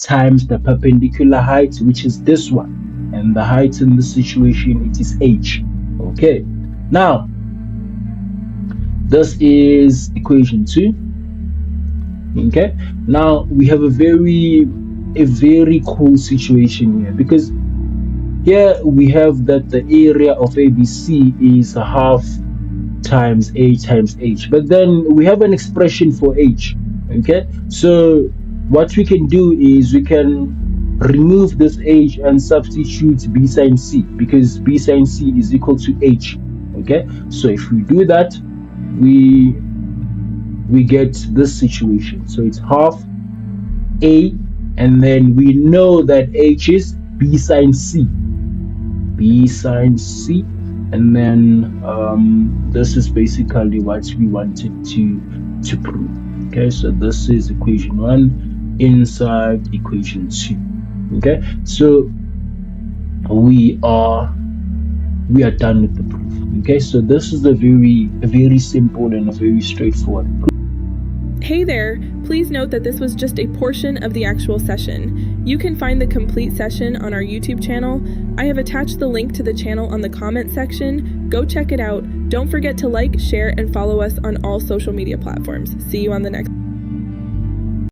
times the perpendicular height, which is this one, and the height in this situation, it is h. Okay, now this is equation 2. Okay, now we have a very cool situation here, because here we have that the area of ABC is half times a times h, but then we have an expression for h. Okay, so what we can do is we can remove this h and substitute b sine c, because b sine c is equal to h. Okay, so if we do that, we get this situation. So it's half a, and then we know that h is b sine c, and then this is basically what we wanted to prove. Okay, so this is equation 1 inside equation 2. Okay, so we are done with the proof. Okay, so this is a very simple and a very straightforward proof. Hey there, please note that this was just a portion of the actual session. You can find the complete session on our YouTube channel. I have attached the link to the channel on the comment section. Go check it out. Don't forget to like, share, and follow us on all social media platforms. See you on the next